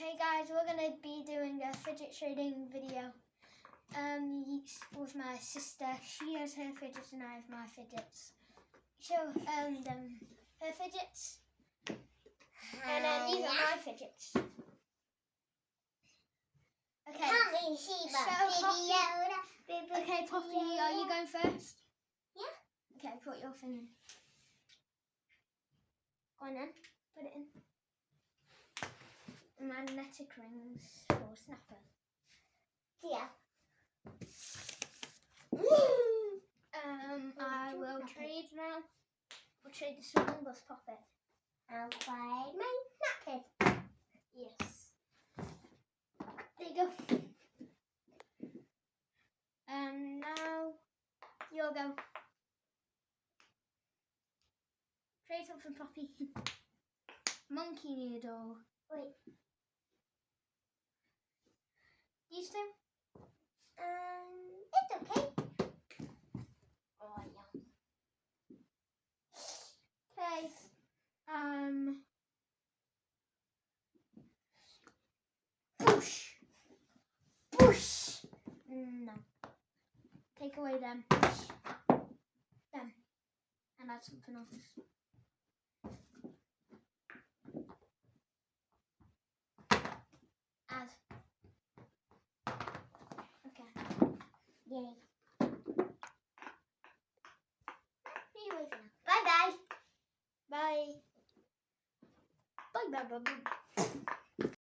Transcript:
Okay guys, we're going to be doing a fidget trading video with my sister. She has her fidgets and I have my fidgets. Show them her fidgets. And then these are my fidgets. Okay. Okay, Poppy, are you going first? Yeah. Okay, put your thing in. Go on then, put it in. Magnetic rings for snapper. Yeah. I will trade now. We'll trade the song, let's pop it. I'll play my napkin. Yes. There you go. Now you'll go. Trade something, Poppy. Monkey noodle. Wait. These two? It's okay. Oh yeah. Okay. Push. Push. No. Take away them. Push. Them. And add something else. Add. Okay. Yay. See you later. Bye bye. Bye. Bye bye bye bye.